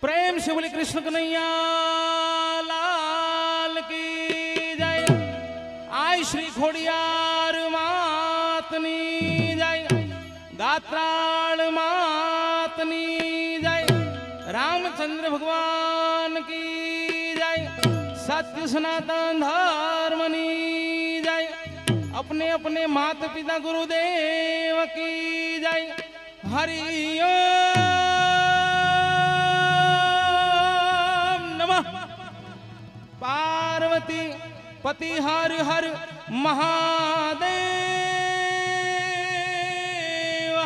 प्रेम से बोले कृष्ण कन्हैया लाल की जय। आय श्री खोड़ियार मातनी जय, गात्राल मातनी जय, रामचंद्र भगवान की जय, सत्य सनातन धर्मनी जय, अपने अपने माता पिता गुरुदेव की जय। हरि ओम नमः पार्वती पति हर हर महादेव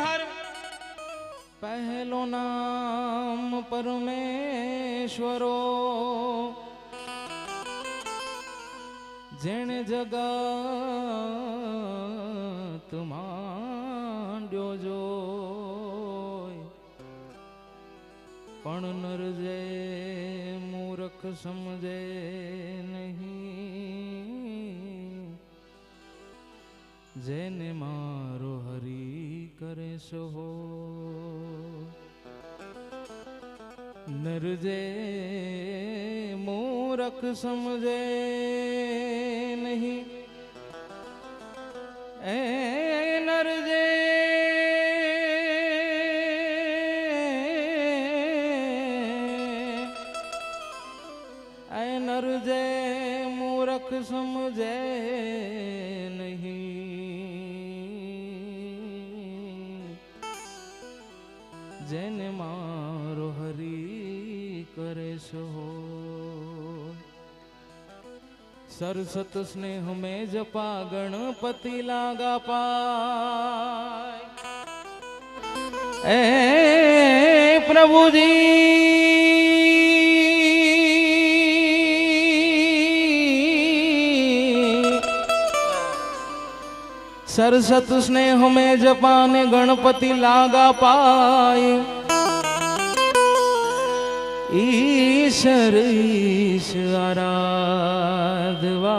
हर। पहलो नाम परमेश्वरो जेने जगत मांड्यो जो पण नर जे मूर्ख समझे नहीं, जेने मारो हरि करे सो हो। नर जे मूर्ख समझे नहीं, ए नर जे नर जे मूर्ख समझे नहीं, जेने मारो हरि करे सो। सरसत स्नेह में जपा गणपति लागा पाय। ए प्रभु जी सरसत स्नेह में जपाने गणपति लागा पाए। ईश्वर ईश आराधवा,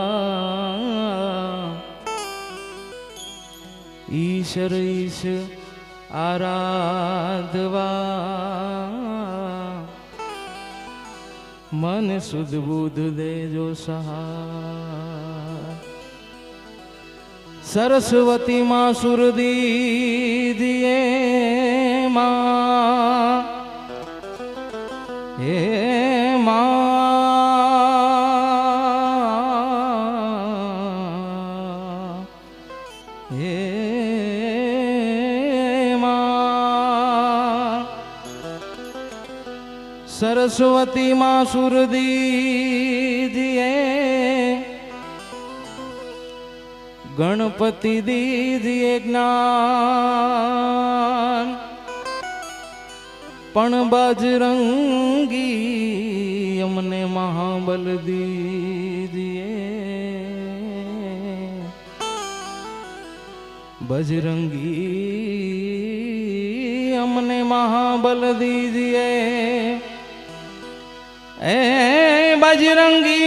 ईश्वर ईश आराधवा, मन सुध बुध दे जो सहाय। सरस्वती माँ सुर दीजिए माँ, हे माँ, हे माँ। सरस्वती माँ सुर दीजिए, गणपति दीजिए ज्ञान, पण बजरंगी हमने महाबल दीजिए। बजरंगी हमने महाबल दीजिए। ए बजरंगी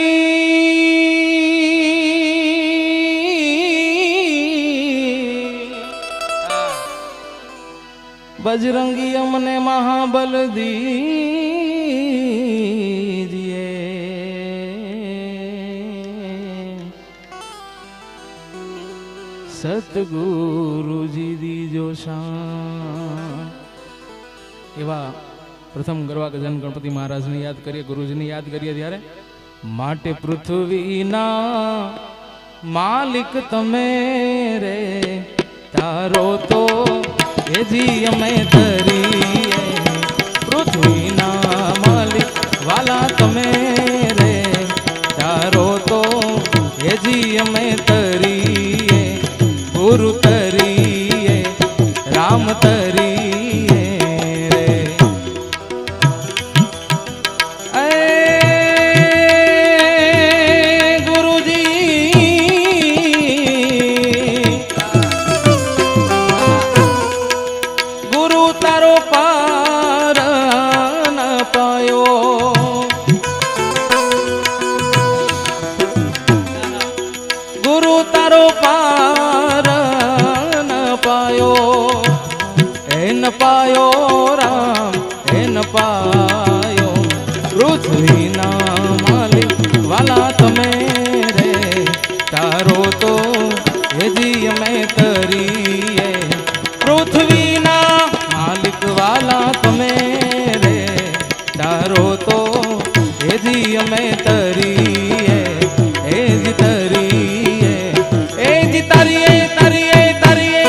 बजरंगी हमने महाबल दीजिए। सतगुरु जी दीजो शान। एवा प्रथम गरवा गजानन गणपति महाराज ने याद करिए, गुरुजी ने याद करिए त्यारे। माटे पृथ्वी ना मालिक तमे रे, तारो तो हे जी अमे तरी। पृथ्वी ना मालिक वाला तमे रे, तारो तो हे जी अमे तरी। गुरु तरी राम तरी पायो राम हे न पायो। हेजी मैं तरीए पृथ्वी ना मालिक वाला તમે રે તારો તો हेजी मैं तरीए हेजी तरीए हेजी तरीए तरीए तरीए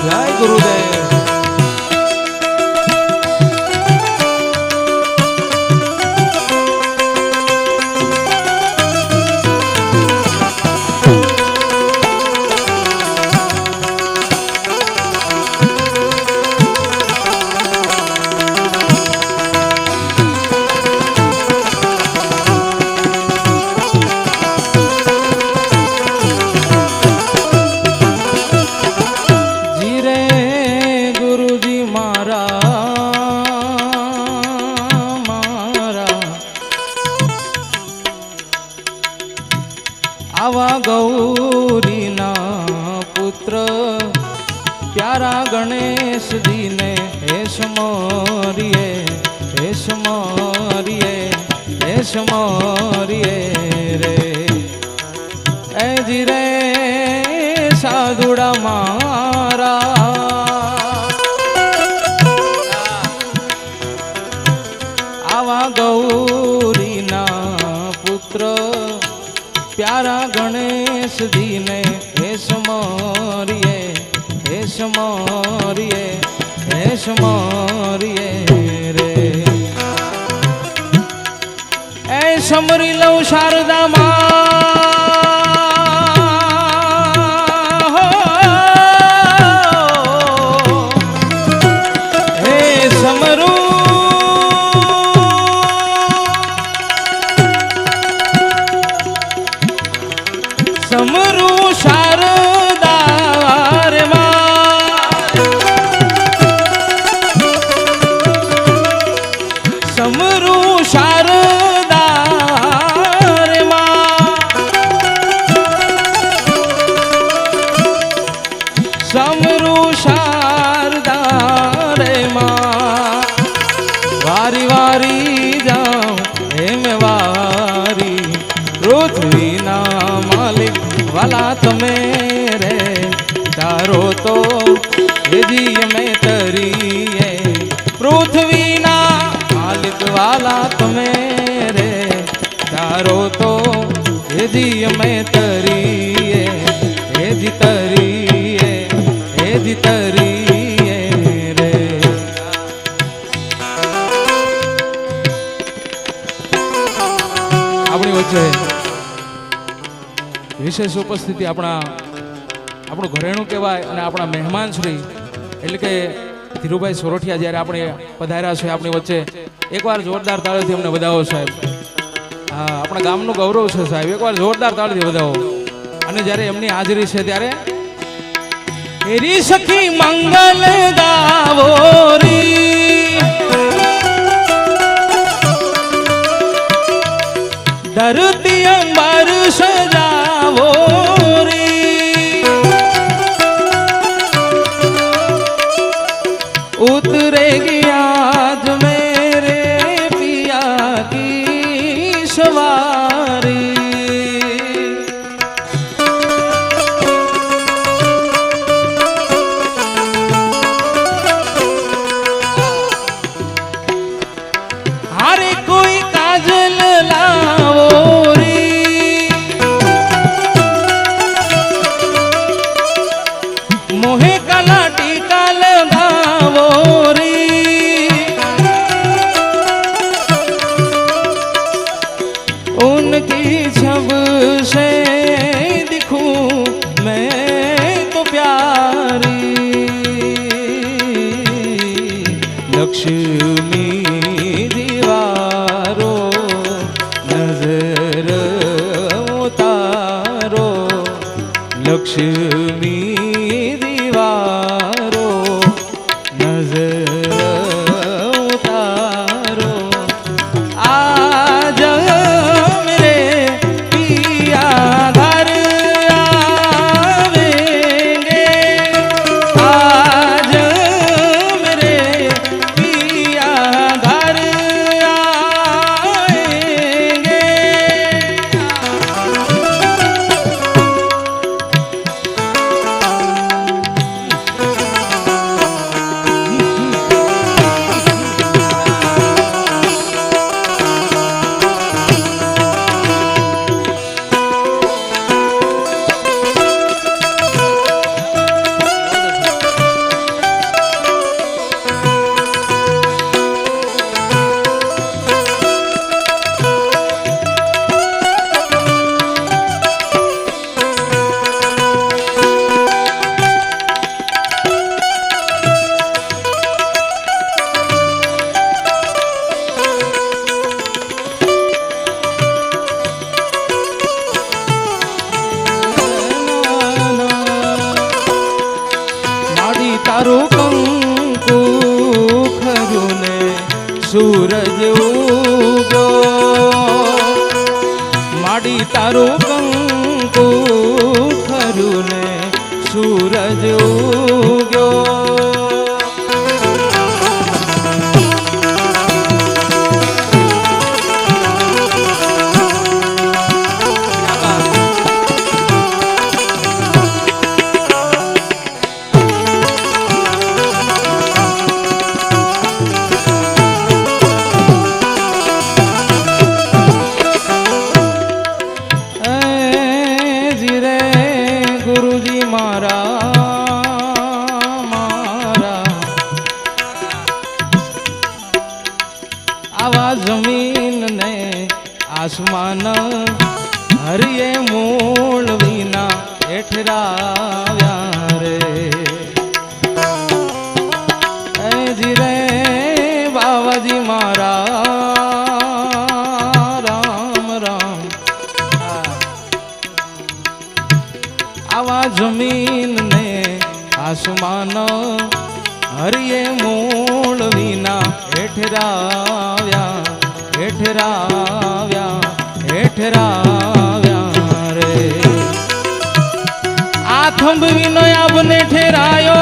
जय गुरुदेव आवा गौरी ना पुत्र प्यारा गणेश जी ने हेश मोरिए हेश मोरिए हेश मोरिए रे ए जी रे साधुड़ा मारा आवा गौरी ना पुत्र प्यारा गणेश जी ने हेश मोरिए हेश मोरिए हेश मोरिए रे ऐ समरी लो शारदा माँ हे समरू समरू शारदा रे समरू शारदा रे समरू शारदा रे वारी वारी जाऊं हेम वारी पृथ्वी ना मालिक वाला તમે રે તારો તો हेजी मैं तरीए पृथ्वी ना मालिक वाला તમે रे तारो तो हेजी मैं तरीए हेजी तरीए हेजी तरीए रे આપણી વચ્ચે વિશેષ ઉપસ્થિતિ આપણું ઘરેણું કહેવાય અને આપણા મહેમાન શ્રી એટલે કે ધીરુભાઈ સોરઠિયા જ્યારે આપણે પધાર્યા છે આપણી વચ્ચે એકવાર જોરદાર તાળીથી અમને વધાવો સાહેબ. હા, આપણા ગામનું ગૌરવ છે સાહેબ, એકવાર જોરદાર તાળીથી વધાવો. અને જ્યારે એમની હાજરી છે ત્યારે હેરી સખી મંગલ ગાવો રી धरती अंबर सजावो रे उतरेगी आज मेरे पिया की सवारी हरे कोई काजल लाओ मोहे काला टीका लगावो रे उनकी छब से दिखूं मैं तो प्यारी लक्ष्मी दीवारो नजर उतारो लक्ष्मी नजर उतारो आज मेरे માડી તારું કંકુ ખરું ને સૂરજ ઉગ્યો जमीन ने आसमान हरिये मूल विना एठराव्या रे जी रे बाबाजी मारा राम राम आवा जमीन ने आसमान हरिये मूल विना एठराव्या एठराव्या एठराव्या रे आ थंभवीनो आपने ठेरायो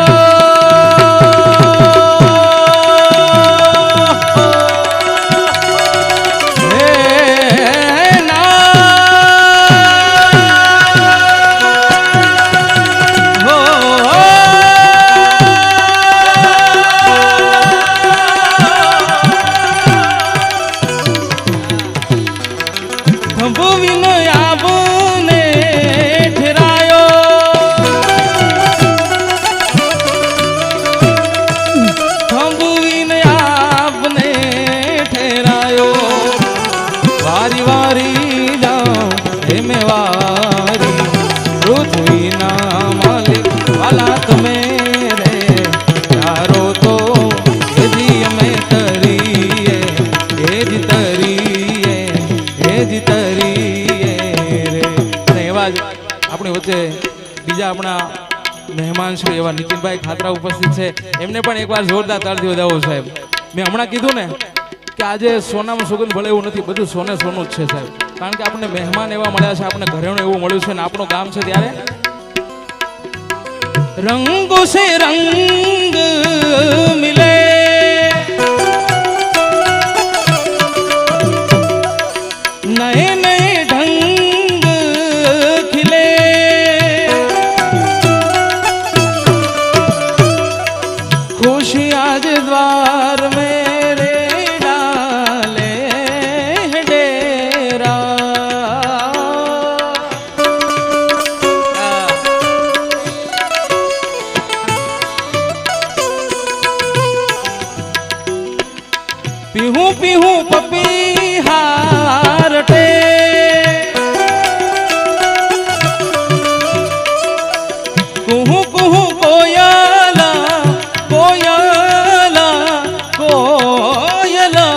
આપણી વચ્ચે બીજા આપણા મહેમાન શ્રી એવા નીતિનભાઈ ખાતરા ઉપસ્થિત છે એમને પણ એકવાર જોરદાર તાળથી વધાવો સાહેબ મેં હમણાં કીધું ને કે આજે સોનામાં સુગંધ ભલે એવું નથી બધું સોને સોનું જ છે સાહેબ કારણ કે આપણને મહેમાન એવા મળ્યા છે આપણને ઘરેણું એવું મળ્યું છે ને આપણું ગામ છે ત્યારે રંગો સે રંગ મિલે નए नए ढंग खिले खुशी आज द्वार मेरे डाले डेरा पीहू पीहू पपी हारटे कुहू कुहू कोयला कोयला कोयला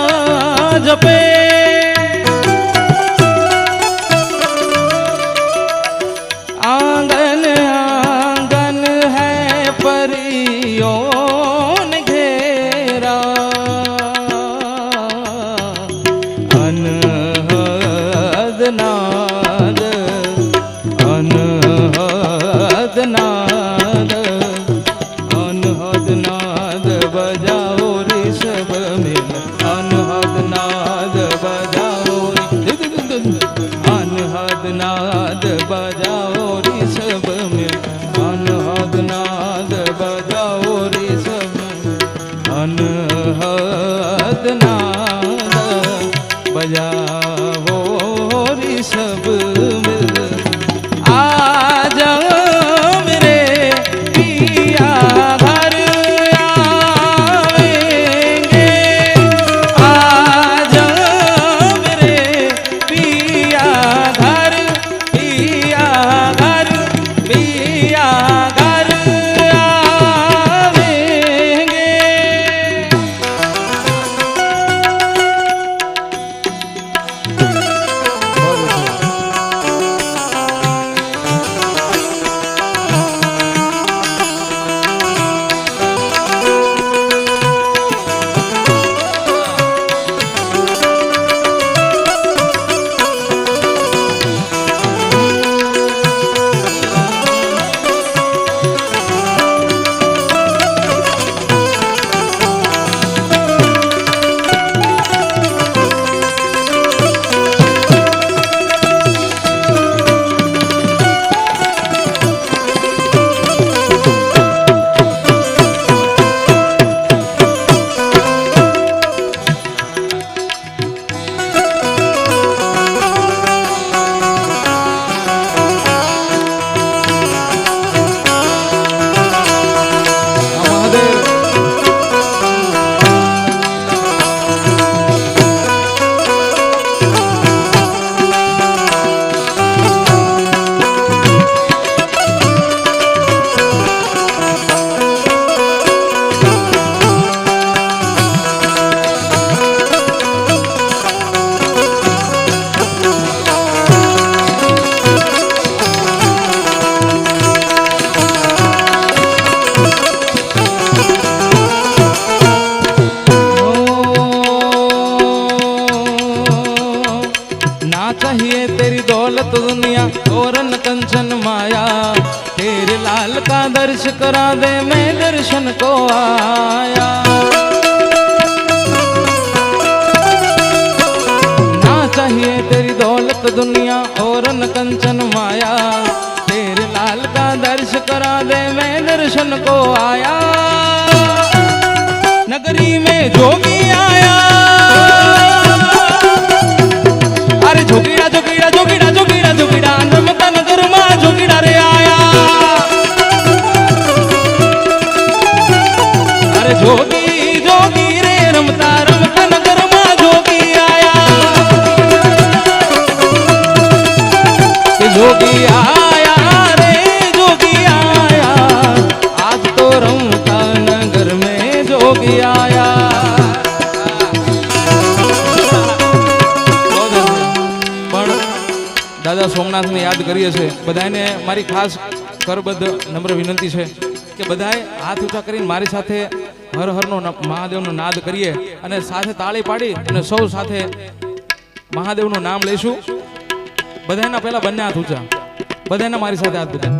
जपे आंगन आंगन है परियों ने घेरा अनहद नाद अनहद नाद अनहद नाद बजाओ ऋषभ मिल अनहद नाद बजाओ अनहद नाद बजाओ ऋषभ मिल अनहद नाद बजाओ ऋषभ अनहद नाद बजाओ ऋषभ चाहिए तेरी दौलत दुनिया और न कंचन माया, तेरे लाल का दर्श करा दे मैं दर्शन को आया। ना चाहिए तेरी दौलत दुनिया और न कंचन माया, तेरे लाल का दर्श करा दे मैं दर्शन को आया। नगरी में जोगी आया, अरे जोगीड़ा जोगीड़ा जोगीड़ा जोगीड़ा जोगीड़ा रमता नगर में जोगीड़ा रे आया। अरे जोगी जोगी रे रमता रमता नगर में जोगी आया। जोगी आया रे जोगी आया, आज तो रमता नगर में जोगी आया। દાદા સોમનાથને યાદ કરીએ છીએ બધાને મારી ખાસ કરબદ્ધ નમ્ર વિનંતી છે કે બધાએ હાથ ઊંચા કરીને મારી સાથે હર હરનો મહાદેવનો નાદ કરીએ અને સાથે તાળી પાડી અને સૌ સાથે મહાદેવનું નામ લઈશું। બધાના પહેલા બંને હાથ ઊંચા, બધાના મારી સાથે હાથ બધા।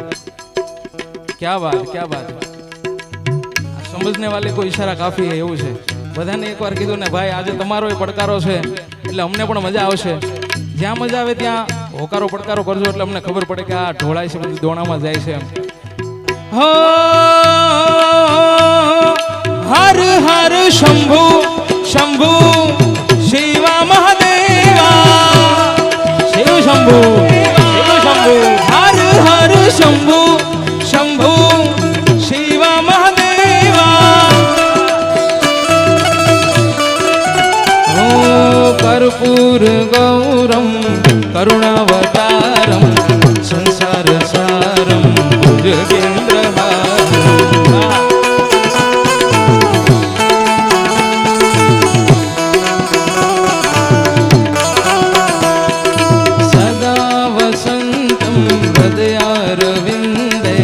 क्या बात क्या बात, समझने वाले को इशारा काफी है એવું છે। બધાને એકવાર કીધું ને ભાઈ આજે તમારો એ પડકારો છે એટલે અમને પણ મજા આવશે। જ્યાં મજા આવે ત્યાં હોકારો પડકારો કરજો એટલે અમને ખબર પડે કે આ ઢોળાય છે બધી દોણામાં જાય છે એમ। હો હર હર શંભુ શંભુ શિવા મહાદેવા, શિવ શંભુ શિવ શંભુ હર હર શંભુ શંભુ શિવા મહાદેવા। ઓ कर्पूर गौरम करुणावतारम संसार सारम भुजगेन्द्रहारम। सदा वसंतम हृदयारविंदे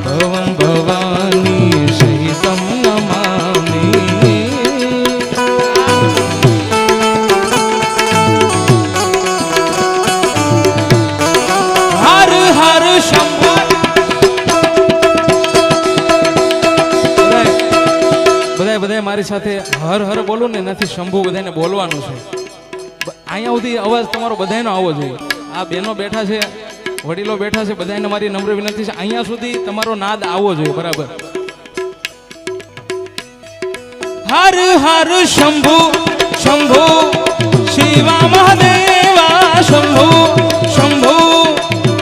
भवं भवानी सहितं नमामि। બધાય મારી સાથે હર હર બોલું ને નથી શંભુ બધાને બોલવાનું છે। અહીંયા સુધી અવાજ તમારો બધાનો આવવો જોઈએ। આ બહેનો બેઠા છે, વડીલો બેઠા છે, બધાને મારી નમ્ર વિનંતી છે અહીંયા સુધી તમારો નાદ આવવો જોઈએ બરાબર। હર હર શંભુ શંભુ શિવા મહાદેવા, શંભુ શંભુ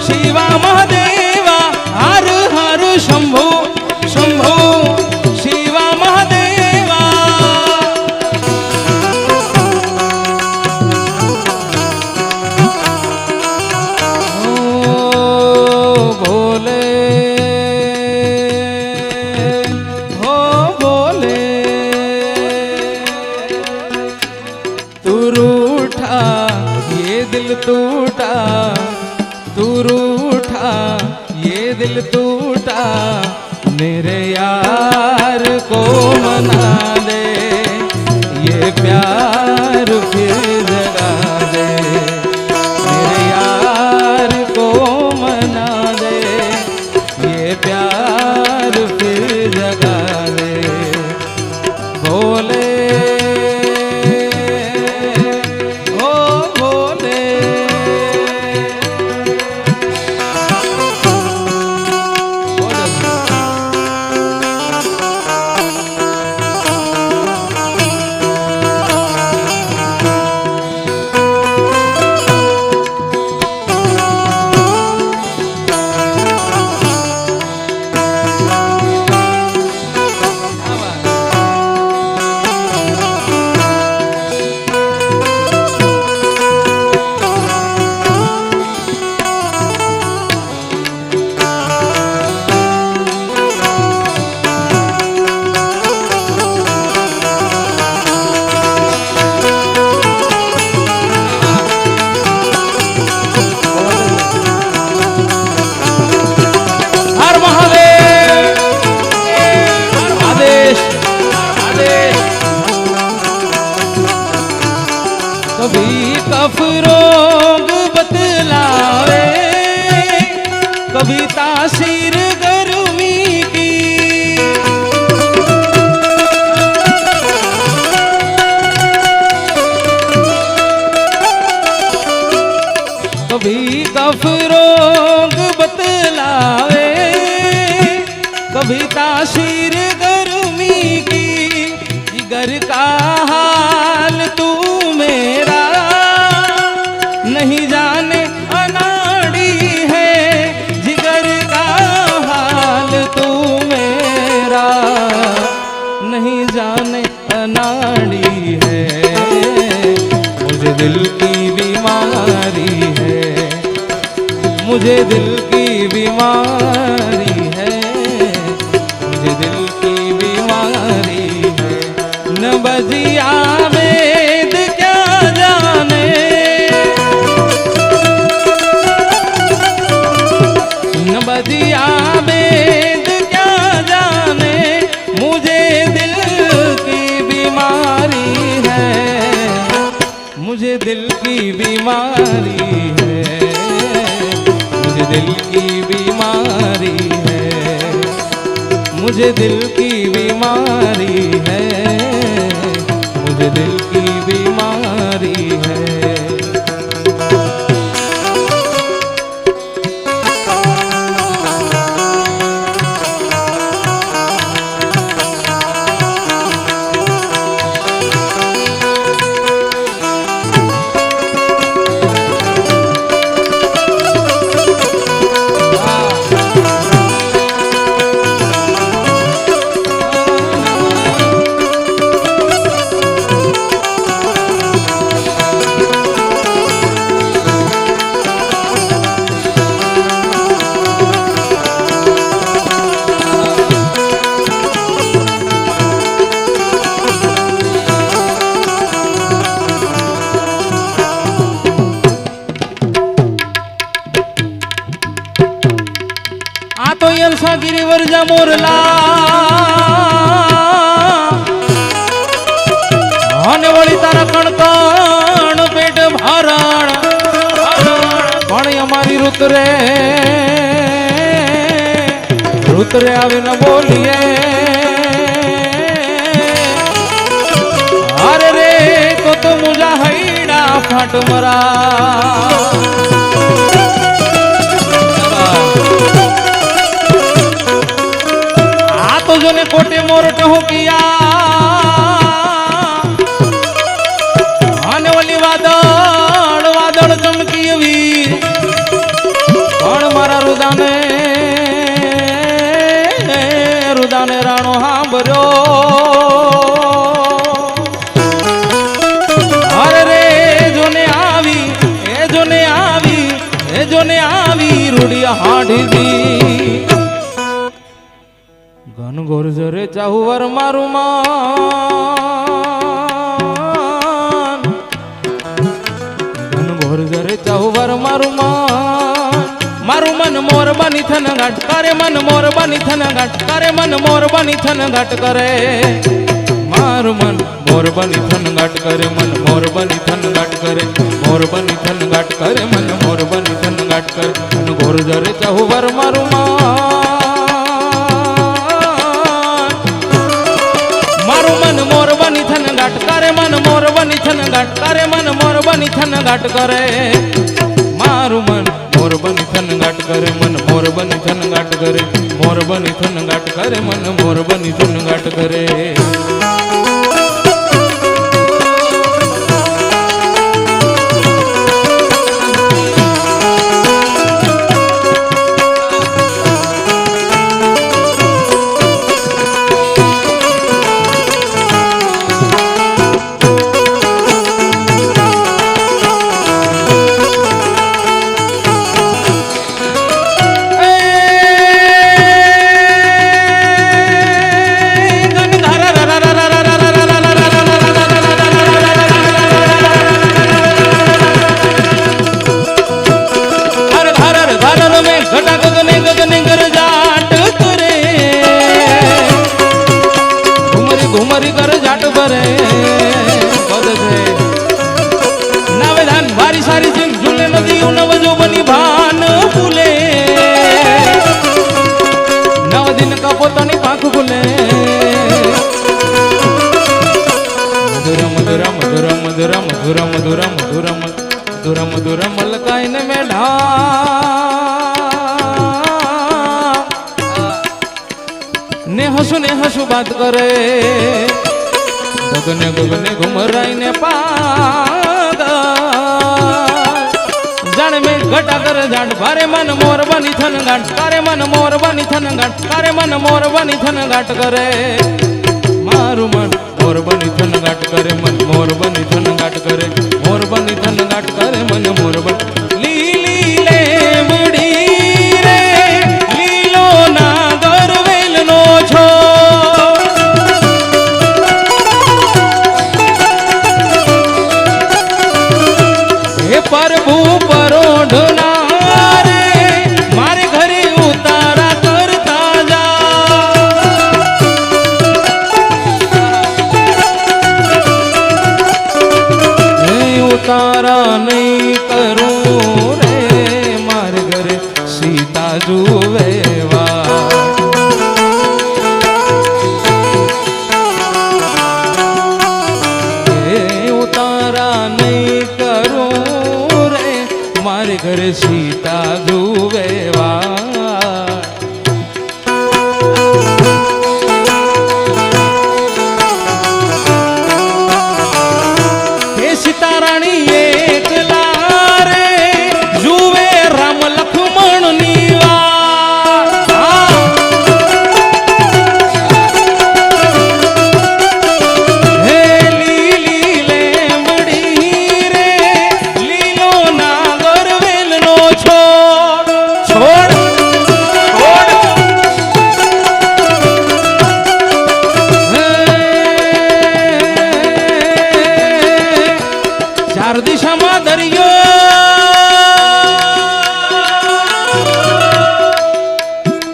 શિવા મહાદેવા, હર હર શંભુ શંભુ શિવા મહાદેવા। टूटा तू रूठा ये दिल टूटा, मेरे यार को मना दे ये प्यार फिर जगा दे। मेरे यार को मना दे ये प्यार फिर जगा दे। बोले कभी तासीर गर्मी की, कभी कफ रोग बतलावे, कभी तासीर गर्मी की। जिगर का हाल तू मेरा नहीं जाने अनाड़ी है, जिगर का हाल तू मेरा नहीं जाने अनाड़ी है। मुझे दिल की बीमारी है, मुझे दिल की बीमारी है, मुझे दिल की बीमारी है। न बजिया वेद क्या जाने, न बजिया वेद क्या जाने, मुझे दिल की बीमारी है, मुझे दिल की बीमारी है, मुझे दिल की बीमारी है, मुझे दिल की बीमारी है, मुझे दिल की बीमारी है। गिरिवर जा मोरला आने वाली तारा कणकण पेट भरण पण हमारी रुतरे रुतरे आवे न बोलिए। अरे रे तो मुझा हैड़ा फाट मरा जो ने कोटे मोरट हो किया आने वाली वादड़ वादड़ चमकी वीर पण मारा रुदाने राणो हांभर्यो। अरे रे जोने आवी ए जोने आवी ए जोने आवी रूडिया हाडी दी घन घोर जरे चाहुवर मारू मान, घन घोर जरे चाहुवर मारू मान। मारू मन मोर बनी थन घट करे, मन मोर बनी थन घट करे, मन मोर बनी थन घट करे। मारू मन मोर बनी थन घट करे, मन मोर बनी थन घट करे, मोर बनी थन घट करे, मन मोर बनी थन घट करे। घन घोर जरे चाहुवर मारू मान, मन मोर बनी थन घट करे, मन मोर बनी थन घट करे, मन मोर बनी थन घट करे। मारू मन मोर बनी थन घट करे, मन मोर बनी थन घट करे, मोर बनी थन घट करे, मन मोर बनी थन घट करे। ને હસુ બાત કરે ગગને ગગને ઘુમરાઈ ને પાગલ જાણ મેં ઘટા કર જાણ ભારે મન મોર બની થન ગાંઠ તારે મન મોર બની થન ગાંઠ તારે મન મોર બની થન ગાંઠ કરે મારું મન મોર બની થન ગાંઠ કરે મન મોર બની થન ગાંઠ કરે મોર બની થન ગાંઠ કરે મન મોર બન લીલી લેમડી રે લીલો ના ગરવેલ નો છો હે પ્રભુ પરોઢના રે મારે ઘરે ઉતારા કરતા જા ઉતારા નહીં કરું રે મારે ઘરે સીતા જુવેવા ઉતારા નહીં કરું રે મારે ઘરે સીતા જુવેવા ચાર દિશામાં દરિયો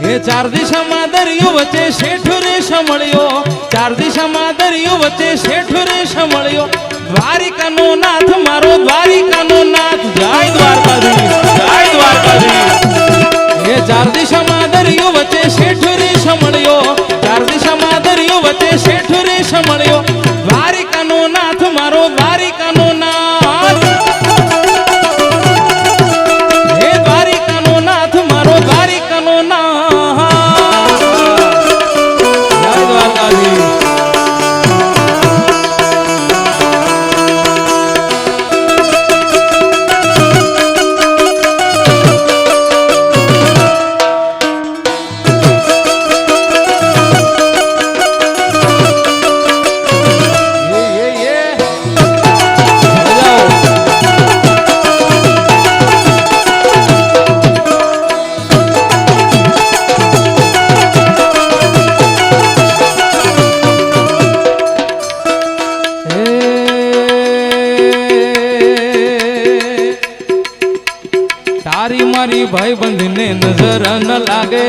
એ ચાર દિશામાં દરિયો વચ્ચે શેઠ રે સમળ્યો ચાર દિશામાં દરિયો વચ્ચે શેઠ રે સમળ્યો દ્વારિકાનો નાથ મારો દ્વારિકાનો નાથ જય દ્વારકાધીશ જય દ્વારકાધીશ એ ચાર દિશામાં દરિયો વચ્ચે શેઠ રે સમળ્યો ચાર દિશામાં દરિયો વચ્ચે શેઠ રે સમળ્યો દ્વારિકાનો નાથ મારો દ્વારિકાનો નાથ તારી મારી ભાઈ બંધને નજર ન લાગે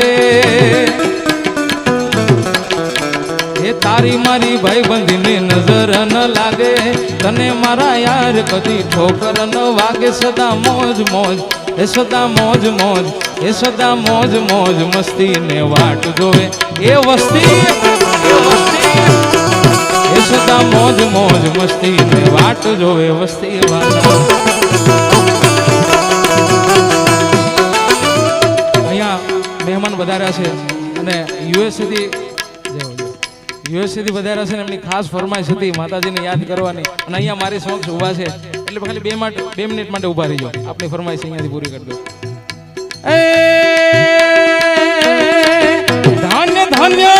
હે તારી મારી ભાઈ બંધને નજર ન લાગે તને મારા યાર કદી ઠોકર ન વાગે સદા મોજ મોજ એ સદા મોજ મોજ એ સદા મોજ મોજ મસ્તી ને વાટ જોવે એ વસ્તી એ સદા મોજ મોજ મસ્તી ને વાટ જોવે વસ્તી વાળા મહેમાન વધાર્યા છે અને યુએસથી વધાર્યા છે ને એમની ખાસ ફરમાઈશ હતી માતાજીને યાદ કરવાની અને અહીંયા મારી સમક્ષ ઊભા છે એટલે ખાલી 2 મિનિટ માટે ઊભા રહીજો આપણી ફરમાઈશ અહીંયાથી પૂરી કરી દો ધન્ય ધન્ય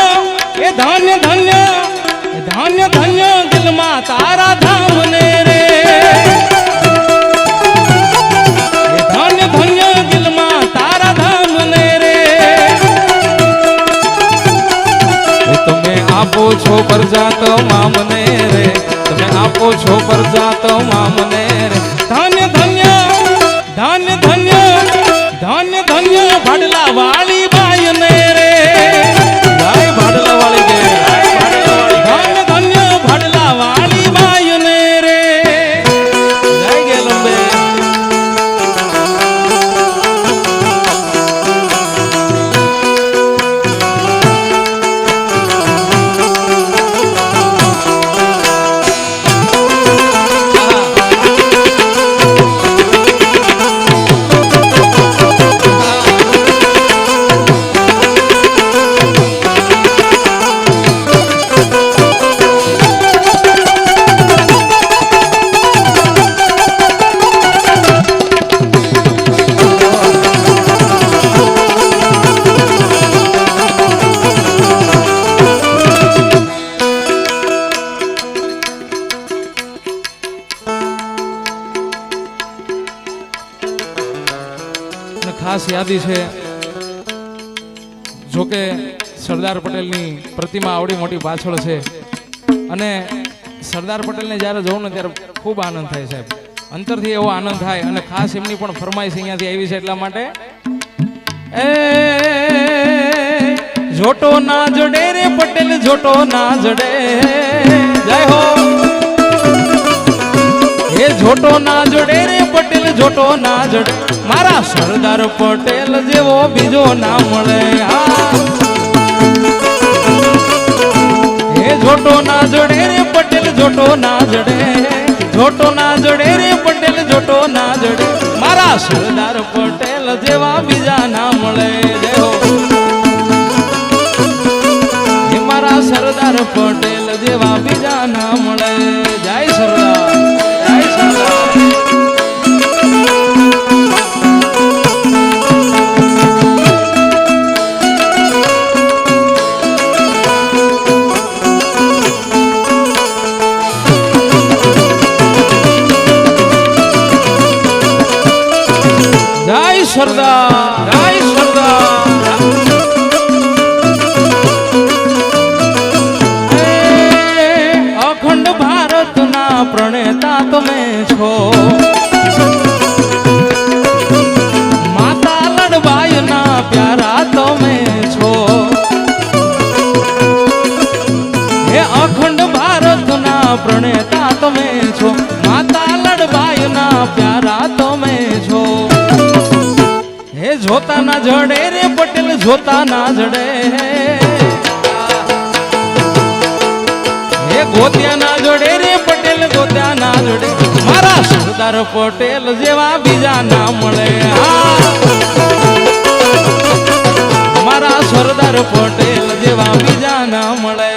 એ ધન્ય ધન્ય ધન્ય ધન્ય દિલમાં તારા ધામ ને રે ધન્ય ધન્ય દિલમાં તારા ધામ ને રે તમે આપો છો પરજાત મામને રે તમે આપો છો પરજાત મામને રે ધન્ય ધન્ય ધન્ય ધન્ય ધન્ય ધન્ય ભડલા વાળી બાઈ ને રે ગાય ભડલા વાળી કે ધન્ય ધન્ય ભડલા વાળી બાઈ ને રે જય ગેલંબે અને ખાસ યાદી છે. જોકે સરદાર પટેલની પ્રતિમા આવડી મોટી પાછળ છે અને સરદાર પટેલને જ્યારે જોઉં ને ત્યારે ખૂબ આનંદ થાય સાહેબ, અંતરથી એવો આનંદ થાય. અને ખાસ એમની પણ ફરમાઈશ અહીંયાથી આવી છે એટલા માટે એ જોટો ના જડે રે પટેલ જોટો ના જડે, જય હો. એ જોટો ના જડે રે પટેલ જોટો ના જડે, મારા સરદાર પટેલ જેવો બીજો ના મળે. એ જોટો ના જડે રે પટેલ જોટો ના જડે, જોટો ના જડે રે પટેલ જોટો ના જડે, મારા સરદાર પટેલ જેવા બીજા ના મળે. જય હો. એ મારા સરદાર પટેલ જેવા બીજા ના મળે. જય સરદાર, જય સરદાર. સરદાર, જય સરદાર. અખંડ ભારતના પ્રણેતા તમે છો, માતા લડબાઈના પ્યારા તમે છો. હે અખંડ ભારતના પ્રણેતા તમે છો, માતા લડબાઈના પ્યારા તમે છો. હે જોતા ના જડે રે પટેલ જોતા ના જડે, હે ગોત્યા ના જડે રે પટેલ ગોત્યા ના જડે, મારા સરદાર પટેલ જેવા બીજા ના મળે. મારા સરદાર પટેલ જેવા બીજા ના મળે.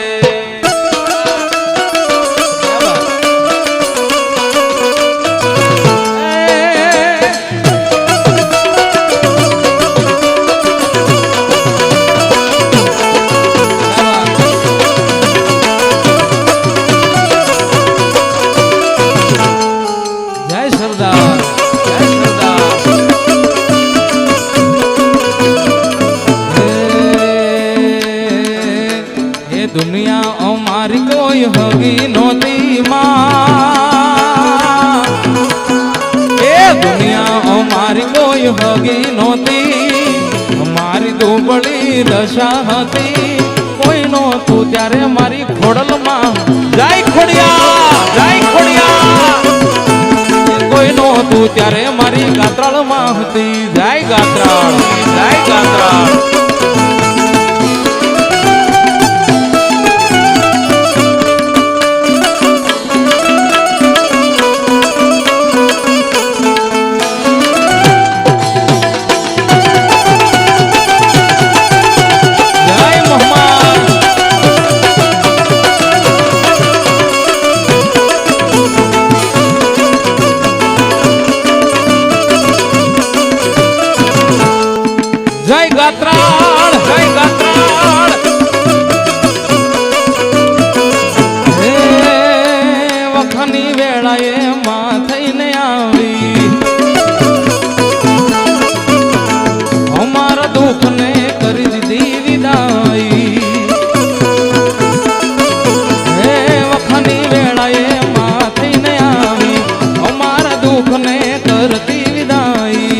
દુનિયા અમારી કોઈ હગી નહોતી માં, એ દુનિયા અમારી કોઈ હગી નહોતી, અમારી દુબળી દશા હતી, કોઈ નહોતું ત્યારે મારી ખોડલમાં. જય ખોડિયા, જય ખોડિયા. કોઈ નહોતું ત્યારે મારી ગાત્રાળમાં હતી. જય ગાત્રાળ, જય ગાત્રાળ. જય ગાત્રાળ, જય ગાત્રાળ. હે વખાની વેળાએ માં થઈને આવી, અમારા દુઃખને કરી દીધી વિદાઈ. હે વખાની વેળાએ માં થઈને આવી, અમારા દુઃખને કરતી વિદાઈ.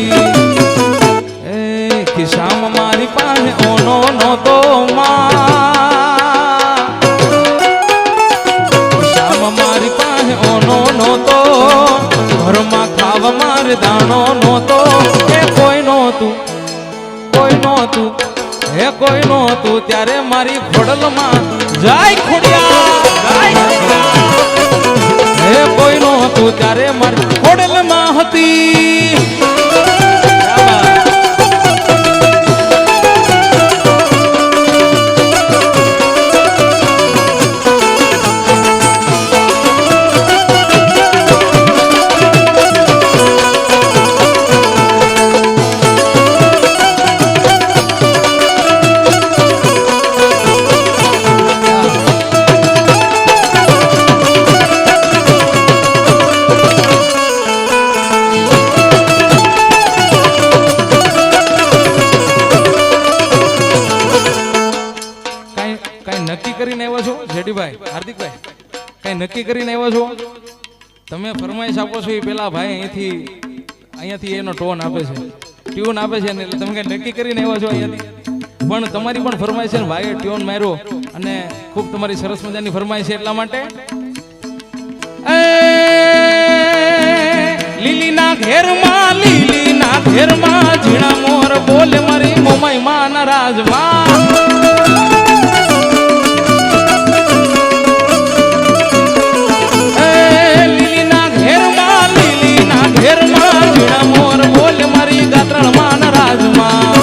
શામ મારી પાસે ઓનો નહોતો માં, શામ મારી પાસે ઓનો નહોતો, ઘરમાં ખાવા મારે દાણો નહોતો. એ કોઈ નહોતું, કોઈ નહોતું, હે કોઈ નહોતું ત્યારે મારી ખોડલમાં. જય ખોડિયા, જય ખોડિયા. હે કોઈ નહોતું ત્યારે મારી ખોડલમાં હતી. હરિભાઈ હાર્દિકભાઈ કઈ નક્કી કરીને આવ્યો છો? તમે ફરમાઈશ આપો છો એ પેલા ભાઈ અહીંયાથી એનો ટોન આપે છે, ટ્યુન આપે છે, એટલે તમે કઈ નક્કી કરીને આવ્યા છો અહીંયાથી? પણ તમારી પણ ફરમાઈશ છે ને, ભાઈએ ટ્યુન માર્યો અને ખૂબ તમારી સરસ મજાની ફરમાઈશ છે, એટલા માટે લીલીના ઘેરમાં ઝીણા મોર બોલે મારી મોમાઈ માના રાજમાં. લીલીના ઘેરમાં ઝીણા મોર બોલે મારી ગાત્રણ માના રાજમાં.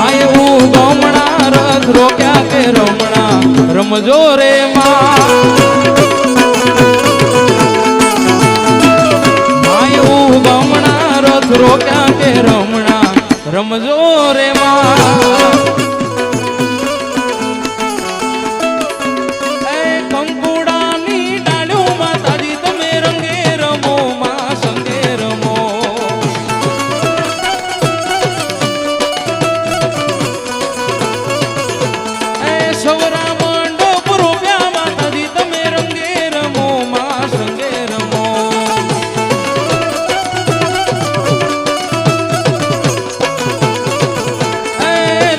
આયું ગમણા રથ રોક્યા કે રમણા રમજો રે રોક્યા કે રમણા રમજો રે કંકુડાની ડાળ્યું માતાજી તમે રંગે રમો માં સંગે રમો. સવરા મંડપ રોપ્યા માતાજી તમે રંગે રમો માં સંગે રમો.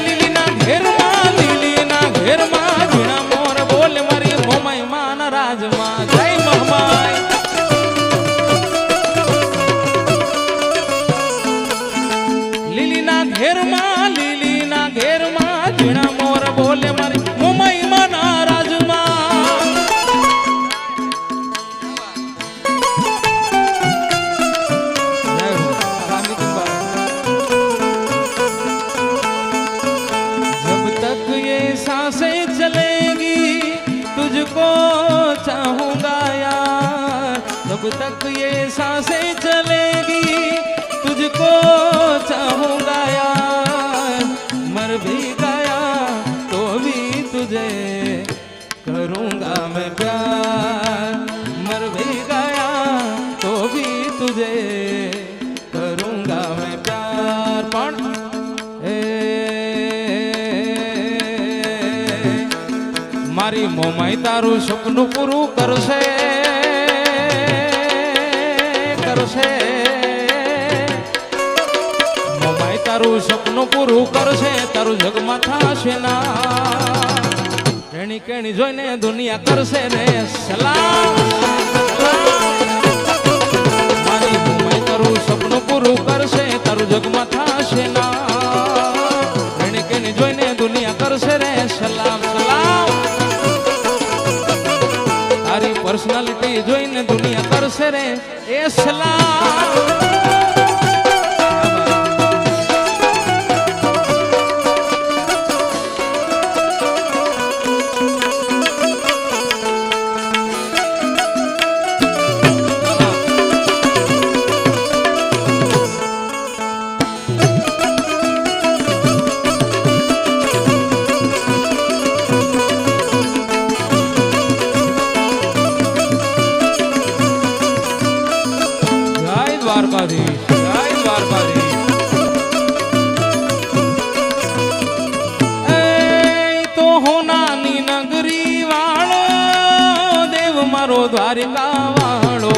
લીલીના ઘેરમાં ઝીણા મોર બોલે મારી મોમાઈ માના રાજમાં. जब तक ये सांसें चलेगी तुझको चाहूंगा यार, जब तक ये सांसें चलेगी तुझको चाहूंगा यार, मर भी गया तो भी तुझे करूंगा मैं प्यार, मर भी गया तो भी तुझे करूंगा मैं प्यार. પણ મારી મોમાઈ તારું સપનું પૂરું કરશે મોમાઈ તારું સપનું પૂરું કરશે, તારું જગમાં થશે ના રેણી કેણી જોઈને દુનિયા કરશે રે સલામ. મારી મોમાઈ તારું સપનું પૂરું કરશે, તારું જગમાં થશે ના રેણી કેણી જોઈને દુનિયા કરશે રે સલામ સલામ. તારી પર્સનાલિટી જોઈને દુનિયા કરશે રે એ સલામ. તો હોનાની નગરી વાળો દેવ મારો દ્વારકા વાળો.